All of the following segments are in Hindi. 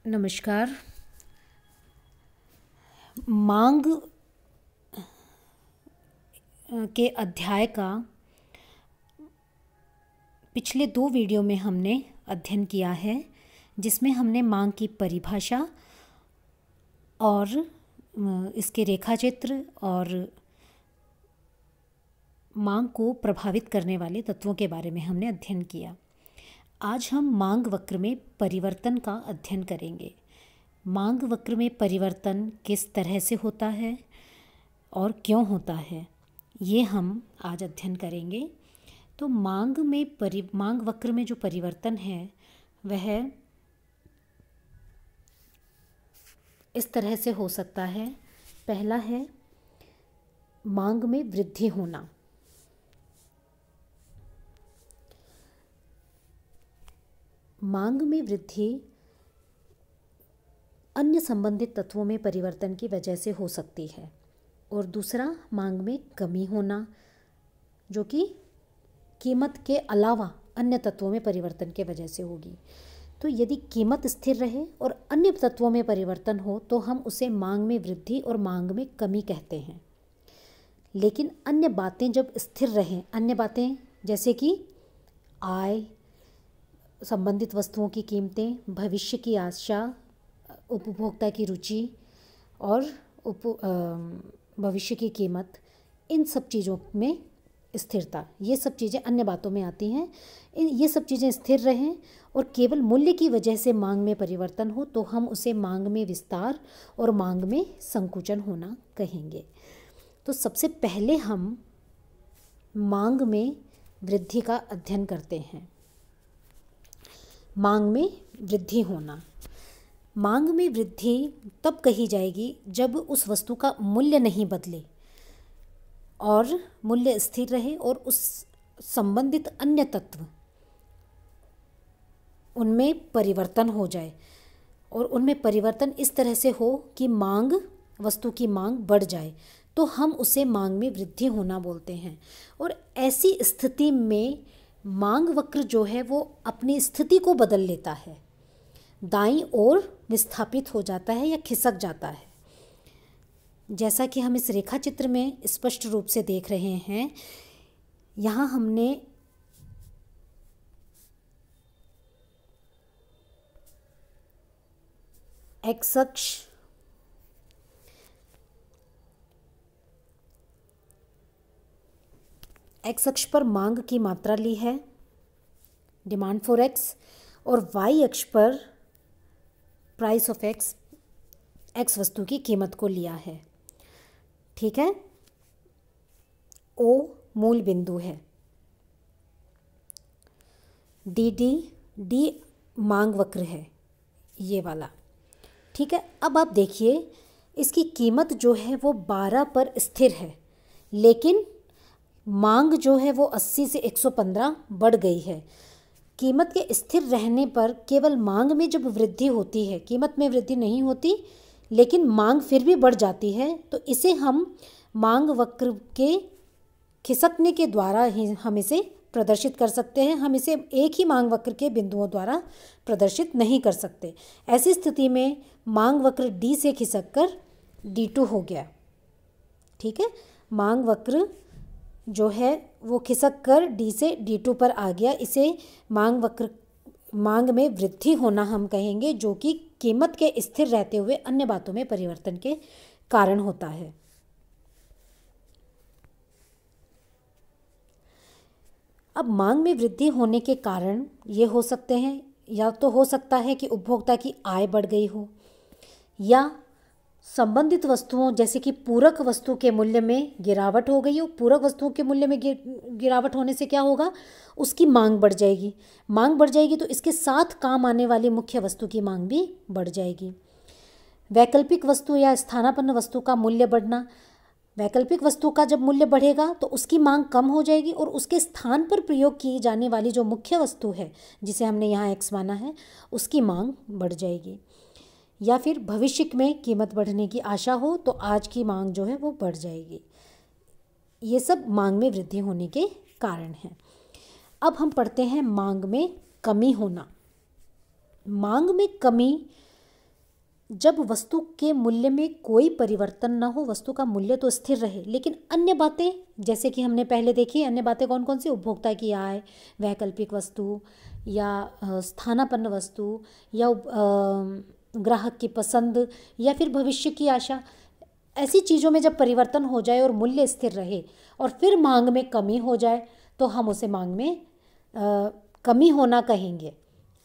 नमस्कार। मांग के अध्याय का पिछले 2 वीडियो में हमने अध्ययन किया है, जिसमें हमने मांग की परिभाषा और इसके रेखाचित्र और मांग को प्रभावित करने वाले तत्वों के बारे में हमने अध्ययन किया। आज हम मांग वक्र में परिवर्तन का अध्ययन करेंगे। मांग वक्र में परिवर्तन किस तरह से होता है और क्यों होता है, ये हम आज अध्ययन करेंगे। तो मांग वक्र में जो परिवर्तन है वह इस तरह से हो सकता है। पहला है मांग में वृद्धि होना। मांग में वृद्धि अन्य संबंधित तत्वों में परिवर्तन की वजह से हो सकती है। और दूसरा मांग में कमी होना, जो कि कीमत के अलावा अन्य तत्वों में परिवर्तन के वजह से होगी। तो यदि कीमत स्थिर रहे और अन्य तत्वों में परिवर्तन हो तो हम उसे मांग में वृद्धि और मांग में कमी कहते हैं। लेकिन अन्य बातें जब स्थिर रहें, अन्य बातें जैसे कि आय, संबंधित वस्तुओं की कीमतें, भविष्य की आशा, उपभोक्ता की रुचि और भविष्य की कीमत, इन सब चीज़ों में स्थिरता, ये सब चीज़ें अन्य बातों में आती हैं। ये सब चीज़ें स्थिर रहें और केवल मूल्य की वजह से मांग में परिवर्तन हो तो हम उसे मांग में विस्तार और मांग में संकुचन होना कहेंगे। तो सबसे पहले हम मांग में वृद्धि का अध्ययन करते हैं। मांग में वृद्धि होना। मांग में वृद्धि तब कही जाएगी जब उस वस्तु का मूल्य नहीं बदले और मूल्य स्थिर रहे और उस संबंधित अन्य तत्व उनमें परिवर्तन हो जाए और उनमें परिवर्तन इस तरह से हो कि वस्तु की मांग बढ़ जाए, तो हम उसे मांग में वृद्धि होना बोलते हैं। और ऐसी स्थिति में मांग वक्र जो है वो अपनी स्थिति को बदल लेता है, दाईं ओर विस्थापित हो जाता है या खिसक जाता है। जैसा कि हम इस रेखा चित्र में स्पष्ट रूप से देख रहे हैं, यहाँ हमने एक्स अक्ष पर मांग की मात्रा ली है, डिमांड फॉर एक्स, और वाई अक्ष पर प्राइस ऑफ एक्स वस्तु की कीमत को लिया है। ठीक है। ओ मूल बिंदु है, डी मांग वक्र है, ये वाला। ठीक है। अब आप देखिए, इसकी कीमत जो है वो 12 पर स्थिर है, लेकिन मांग जो है वो 80 से 115 बढ़ गई है। कीमत के स्थिर रहने पर केवल मांग में जब वृद्धि होती है, कीमत में वृद्धि नहीं होती लेकिन मांग फिर भी बढ़ जाती है, तो इसे हम मांग वक्र के खिसकने के द्वारा ही हम इसे प्रदर्शित कर सकते हैं। हम इसे एक ही मांग वक्र के बिंदुओं द्वारा प्रदर्शित नहीं कर सकते। ऐसी स्थिति में मांग वक्र डी से खिसककर D2 हो गया। ठीक है। मांग वक्र जो है वो खिसक कर डी से D2 पर आ गया। इसे मांग में वृद्धि होना हम कहेंगे, जो कि कीमत के स्थिर रहते हुए अन्य बातों में परिवर्तन के कारण होता है। अब मांग में वृद्धि होने के कारण ये हो सकते हैं, या तो हो सकता है कि उपभोक्ता की आय बढ़ गई हो, या संबंधित वस्तुओं जैसे कि पूरक वस्तु के मूल्य में गिरावट हो गई हो। पूरक वस्तुओं के मूल्य में गिरावट होने से क्या होगा, उसकी मांग बढ़ जाएगी। मांग बढ़ जाएगी तो इसके साथ काम आने वाली मुख्य वस्तु की मांग भी बढ़ जाएगी। वैकल्पिक वस्तु या स्थानापन्न वस्तु का मूल्य बढ़ना। वैकल्पिक वस्तु का जब मूल्य बढ़ेगा तो उसकी मांग कम हो जाएगी और उसके स्थान पर प्रयोग की जाने वाली जो मुख्य वस्तु है, जिसे हमने यहाँ एक्स माना है, उसकी मांग बढ़ जाएगी। या फिर भविष्य में कीमत बढ़ने की आशा हो तो आज की मांग जो है वो बढ़ जाएगी। ये सब मांग में वृद्धि होने के कारण हैं। अब हम पढ़ते हैं मांग में कमी होना। मांग में कमी जब वस्तु के मूल्य में कोई परिवर्तन न हो, वस्तु का मूल्य तो स्थिर रहे, लेकिन अन्य बातें जैसे कि हमने पहले देखी, अन्य बातें कौन कौन सी, उपभोक्ता की आय, वैकल्पिक वस्तु या स्थानापन्न वस्तु या ग्राहक की पसंद या फिर भविष्य की आशा, ऐसी चीज़ों में जब परिवर्तन हो जाए और मूल्य स्थिर रहे और फिर मांग में कमी हो जाए तो हम उसे मांग में कमी होना कहेंगे।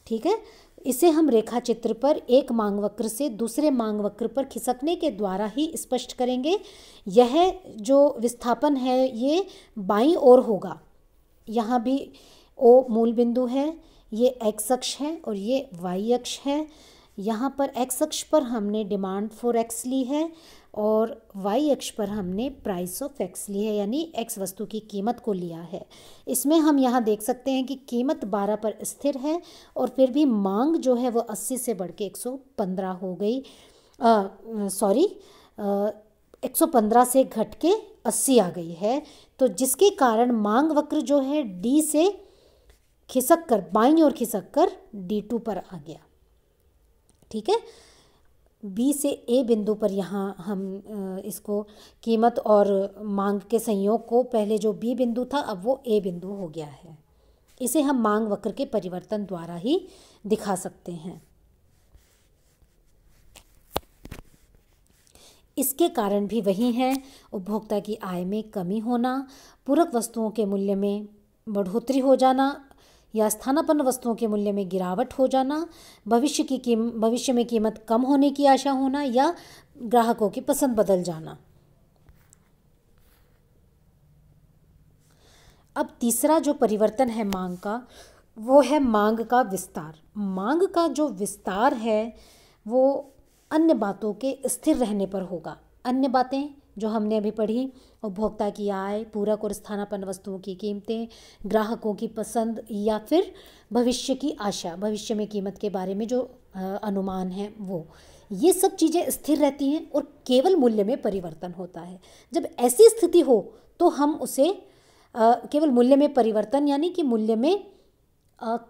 ठीक है, इसे हम रेखा चित्र पर एक मांग वक्र से दूसरे मांग वक्र पर खिसकने के द्वारा ही स्पष्ट करेंगे। यह जो विस्थापन है ये बाईं ओर होगा। यहाँ भी ओ मूल बिंदु है, ये एक्स अक्ष है और ये वाई अक्ष है। यहाँ पर एक्स अक्ष पर हमने डिमांड फॉर एक्स ली है और वाई अक्ष पर हमने प्राइस ऑफ एक्स ली है, यानी एक्स वस्तु की कीमत को लिया है। इसमें हम यहाँ देख सकते हैं कि कीमत 12 पर स्थिर है और फिर भी मांग जो है वो 80 से बढ़ के 115 हो गई, 115 से घट के 80 आ गई है। तो जिसके कारण मांग वक्र जो है डी से खिसक कर बाईं ओर खिसक कर D2 पर आ गया। ठीक है, बी से ए बिंदु पर यहाँ हम इसको कीमत और मांग के संयोग को, पहले जो बी बिंदु था अब वो ए बिंदु हो गया है। इसे हम मांग वक्र के परिवर्तन द्वारा ही दिखा सकते हैं। इसके कारण भी वही हैं, उपभोक्ता की आय में कमी होना, पूरक वस्तुओं के मूल्य में बढ़ोतरी हो जाना या स्थानापन्न वस्तुओं के मूल्य में गिरावट हो जाना, भविष्य में कीमत कम होने की आशा होना या ग्राहकों की पसंद बदल जाना। अब तीसरा जो परिवर्तन है मांग का, वो है मांग का विस्तार। मांग का जो विस्तार है वो अन्य बातों के स्थिर रहने पर होगा। अन्य बातें जो हमने अभी पढ़ी, उपभोक्ता की आय, पूरक और स्थानापन्न वस्तुओं की कीमतें, ग्राहकों की पसंद या फिर भविष्य की आशा, भविष्य में कीमत के बारे में जो अनुमान है वो, ये सब चीज़ें स्थिर रहती हैं और केवल मूल्य में परिवर्तन होता है। जब ऐसी स्थिति हो तो हम उसे केवल मूल्य में परिवर्तन यानी कि मूल्य में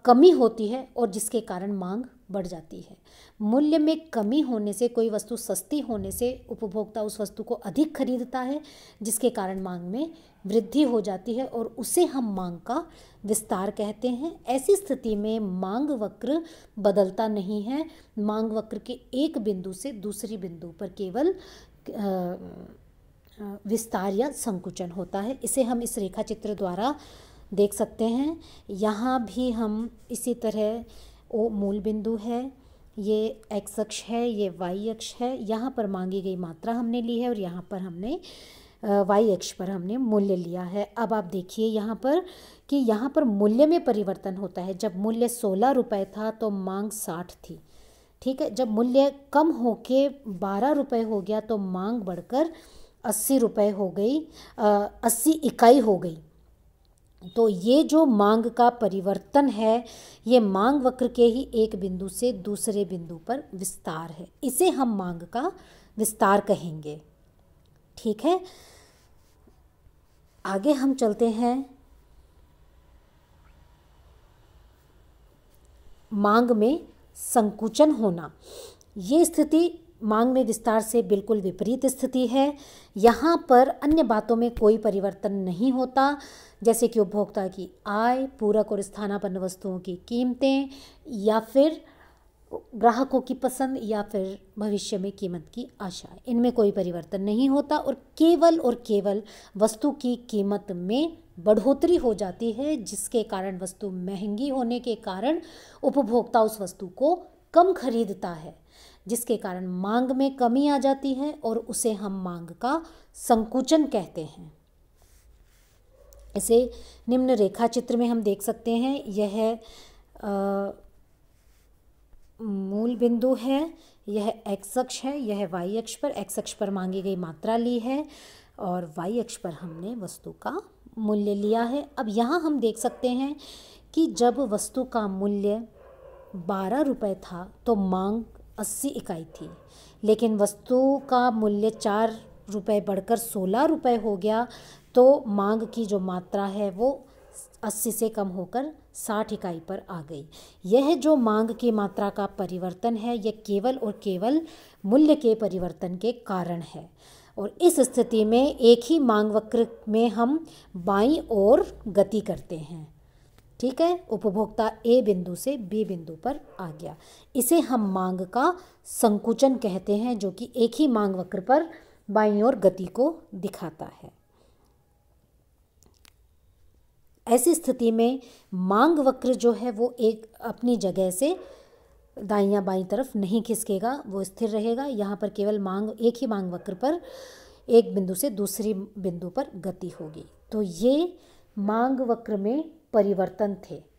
कमी होती है और जिसके कारण मांग बढ़ जाती है। मूल्य में कमी होने से, कोई वस्तु सस्ती होने से उपभोक्ता उस वस्तु को अधिक खरीदता है, जिसके कारण मांग में वृद्धि हो जाती है और उसे हम मांग का विस्तार कहते हैं। ऐसी स्थिति में मांग वक्र बदलता नहीं है। मांग वक्र के एक बिंदु से दूसरी बिंदु पर केवल विस्तार या संकुचन होता है। इसे हम इस रेखा चित्र द्वारा देख सकते हैं। यहाँ भी हम इसी तरह, ओ मूल बिंदु है, ये एक्स अक्ष है, ये वाई अक्ष है, यहाँ पर मांगी गई मात्रा हमने ली है और यहाँ पर हमने वाई अक्ष पर हमने मूल्य लिया है। अब आप देखिए यहाँ पर कि यहाँ पर मूल्य में परिवर्तन होता है। जब मूल्य 16 रुपये था तो मांग 60 थी। ठीक है, जब मूल्य कम होके 12 रुपये हो गया तो मांग बढ़कर 80 रुपये हो गई, 80 इकाई हो गई। तो ये जो मांग का परिवर्तन है ये मांग वक्र के ही एक बिंदु से दूसरे बिंदु पर विस्तार है। इसे हम मांग का विस्तार कहेंगे। ठीक है, आगे हम चलते हैं। मांग में संकुचन होना, ये स्थिति मांग में विस्तार से बिल्कुल विपरीत स्थिति है। यहाँ पर अन्य बातों में कोई परिवर्तन नहीं होता, जैसे कि उपभोक्ता की आय, पूरक और स्थानापन्न वस्तुओं की कीमतें या फिर ग्राहकों की पसंद या फिर भविष्य में कीमत की आशा। इनमें कोई परिवर्तन नहीं होता और केवल वस्तु की कीमत में बढ़ोतरी हो जाती है, जिसके कारण वस्तु महंगी होने के कारण उपभोक्ता उस वस्तु को कम खरीदता है, जिसके कारण मांग में कमी आ जाती है और उसे हम मांग का संकुचन कहते हैं। इसे निम्न रेखा चित्र में हम देख सकते हैं। यह मूल बिंदु है, यह एक्स अक्ष है, यह वाई अक्ष पर, एक्स अक्ष पर मांगी गई मात्रा ली है और वाई अक्ष पर हमने वस्तु का मूल्य लिया है। अब यहाँ हम देख सकते हैं कि जब वस्तु का मूल्य 12 रुपये था तो मांग 80 इकाई थी, लेकिन वस्तु का मूल्य 4 रुपये बढ़कर 16 रुपये हो गया तो मांग की जो मात्रा है वो 80 से कम होकर 60 इकाई पर आ गई। यह जो मांग की मात्रा का परिवर्तन है यह केवल और केवल मूल्य के परिवर्तन के कारण है। और इस स्थिति में एक ही मांग वक्र में हम बाईं ओर गति करते हैं। ठीक है, उपभोक्ता ए बिंदु से बी बिंदु पर आ गया। इसे हम मांग का संकुचन कहते हैं, जो कि एक ही मांग वक्र पर बाईं ओर गति को दिखाता है। ऐसी स्थिति में मांग वक्र जो है वो एक अपनी जगह से दाईं या बाईं तरफ नहीं खिसकेगा, वो स्थिर रहेगा। यहाँ पर केवल एक ही मांग वक्र पर एक बिंदु से दूसरी बिंदु पर गति होगी। तो ये मांग वक्र में परिवर्तन थे।